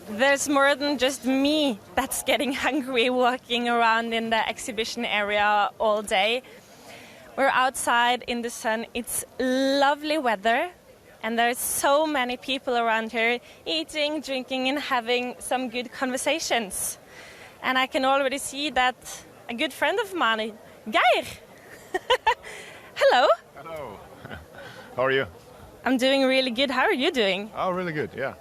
there's more than just me that's getting hungry walking around in the exhibition area all day. We're outside in the sun. It's lovely weather, and there's so many people around here eating, drinking, and having some good conversations. And I can already see that a good friend of mine, Geir. Hello. Hello. How are you? I'm doing really good. How are you doing? Oh, really good, yeah.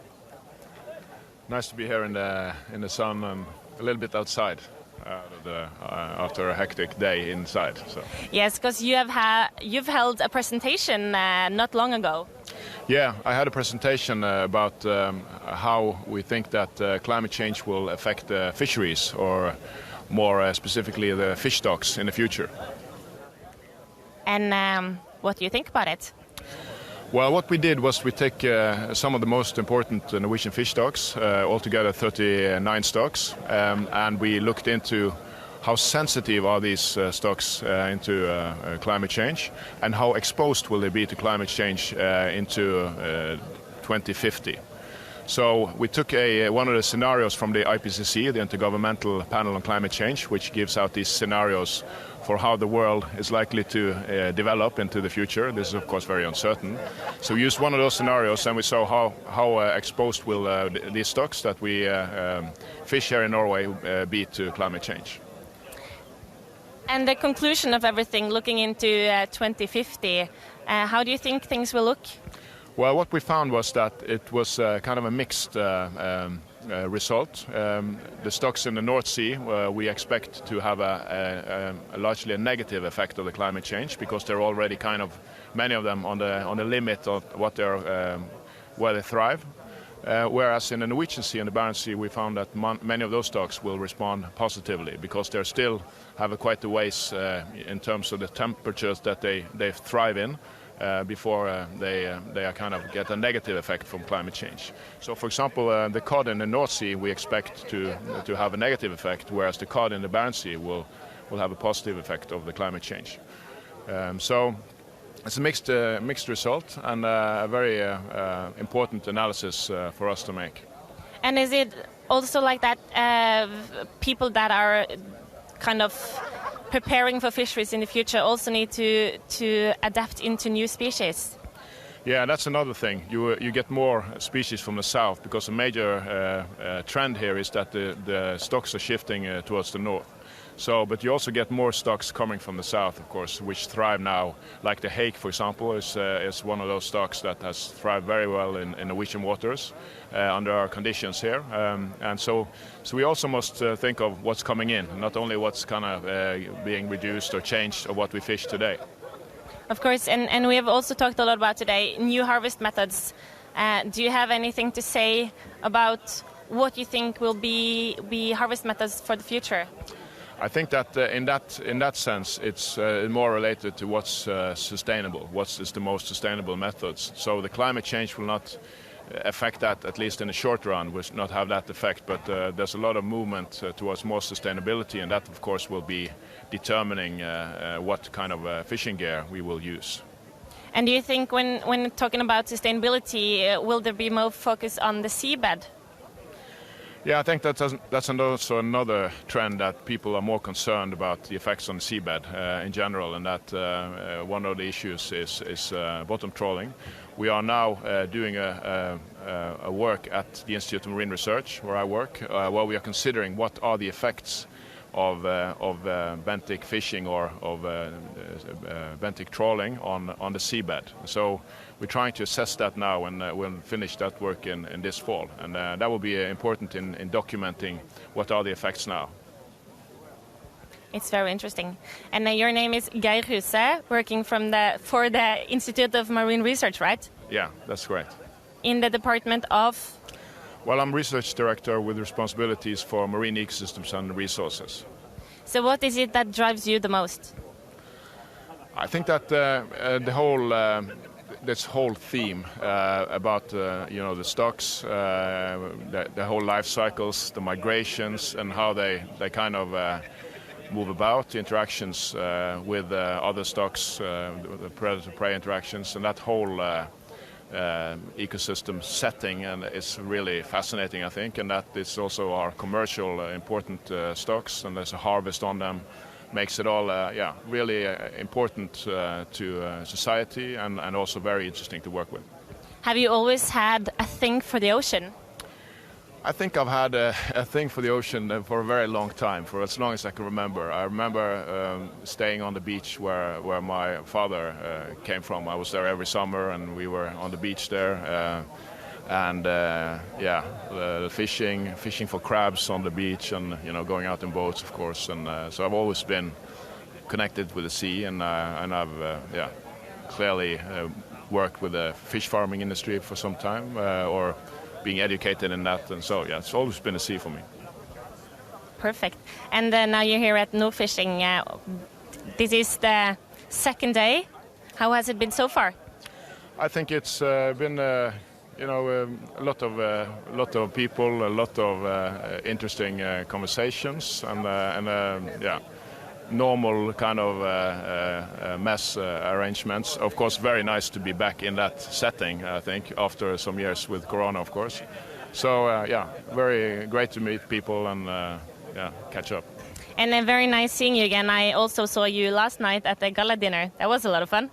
Nice to be here in the sun and a little bit outside after a hectic day inside. So. Yes, because you've held a presentation not long ago. Yeah, I had a presentation about how we think that climate change will affect fisheries, or more specifically the fish stocks in the future. And what do you think about it? Well, what we did was we take some of the most important Norwegian fish stocks, altogether 39 stocks, and we looked into how sensitive are these stocks into climate change, and how exposed will they be to climate change into 2050. So we took one of the scenarios from the IPCC, the Intergovernmental Panel on Climate Change, which gives out these scenarios for how the world is likely to develop into the future. This is, of course, very uncertain. So we used one of those scenarios, and we saw how exposed will these stocks that we fish here in Norway be to climate change. And the conclusion of everything, looking into 2050, how do you think things will look? Well, what we found was that it was kind of a mixed result. The stocks in the North Sea, we expect to have a largely a negative effect of the climate change, because they're already kind of, many of them, on the limit of what where they thrive. Whereas in the Norwegian Sea and the Barents Sea, we found that many of those stocks will respond positively, because they still have quite a ways in terms of the temperatures that they thrive in. Before they are kind of get a negative effect from climate change. So, for example, the cod in the North Sea we expect to have a negative effect, whereas the cod in the Barents Sea will have a positive effect of the climate change. So it's a mixed result, and a very important analysis for us to make. And is it also like that people that are kind of preparing for fisheries in the future also need to adapt into new species? Yeah, that's another thing. You get more species from the south, because a major trend here is that the stocks are shifting towards the north. So, but you also get more stocks coming from the south, of course, which thrive now. Like the hake, for example, is one of those stocks that has thrived very well in Norwegian waters under our conditions here. And so we also must think of what's coming in, not only what's kind of being reduced or changed of what we fish today. Of course, and we have also talked a lot about today new harvest methods. Do you have anything to say about what you think will be harvest methods for the future? I think that in that sense, it's more related to what's sustainable, what is the most sustainable methods. So the climate change will not affect that, at least in the short run, will not have that effect. But there's a lot of movement towards more sustainability, and that, of course, will be determining what kind of fishing gear we will use. And do you think when talking about sustainability, will there be more focus on the seabed? Yeah, I think that's also another trend, that people are more concerned about the effects on the seabed in general, and that one of the issues is bottom trawling. We are now doing a work at the Institute of Marine Research, where I work, where we are considering what are the effects of benthic fishing or of benthic trawling on the seabed. So we're trying to assess that now, and we'll finish that work in this fall. And that will be important in documenting what are the effects now. It's very interesting. And your name is Geir Huse, working for the Institute of Marine Research, right? Yeah, that's correct. In the department of? Well, I'm research director with responsibilities for marine ecosystems and resources. So what is it that drives you the most? I think that this whole theme about the stocks, the whole life cycles, the migrations, and how they kind of move about, the interactions with other stocks, the predator-prey interactions, and that whole ecosystem setting, and it's really fascinating, I think, and that is also our commercial important stocks, and there's a harvest on them, makes it all really important to society, and also very interesting to work with. Have you always had a thing for the ocean? I think I've had a thing for the ocean for a very long time, for as long as I can remember. I remember staying on the beach where my father came from. I was there every summer, and we were on the beach there. Fishing for crabs on the beach, and going out in boats, of course. And so I've always been connected with the sea, and I've clearly worked with the fish farming industry for some time, or being educated in that, and so it's always been a sea for me. Perfect. And now you're here at No Fishing. This is the second day. How has it been so far? I think it's been a lot of people, a lot of interesting conversations, and normal kind of mess arrangements. Of course, very nice to be back in that setting, I think, after some years with Corona, of course. So, very great to meet people and, catch up. And very nice seeing you again. I also saw you last night at the gala dinner. That was a lot of fun.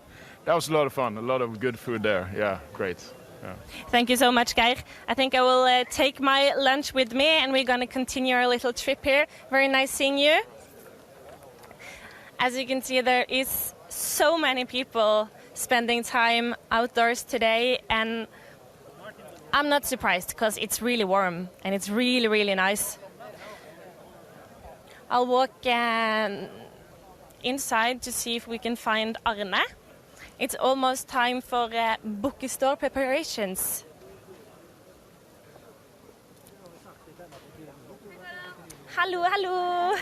That was a lot of fun. A lot of good food there. Yeah, great. Yeah. Thank you so much, Geir. I think I will take my lunch with me, and we're going to continue our little trip here. Very nice seeing you. As you can see, there is so many people spending time outdoors today, and I'm not surprised because it's really warm and it's really, really nice. I'll walk inside to see if we can find Arne. It's almost time for Bukkestore preparations. Hallo, hallo!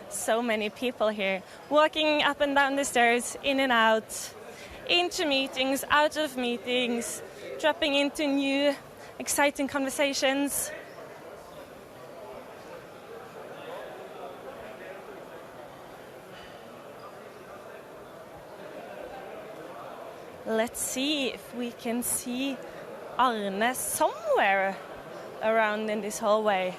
So many people here, walking up and down the stairs, in and out, into meetings, out of meetings, dropping into new, exciting conversations. Let's see if we can see Arne somewhere around in this hallway.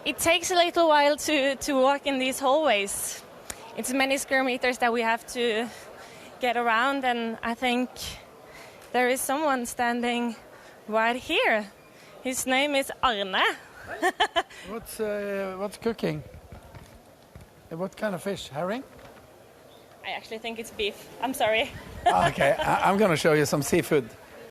It takes a little while to walk in these hallways. It's many square meters that we have to get around, and I think there is someone standing right here. His name is Arne. What's cooking? What kind of fish? Herring? I actually think it's beef. I'm sorry. Okay, I'm going to show you some seafood.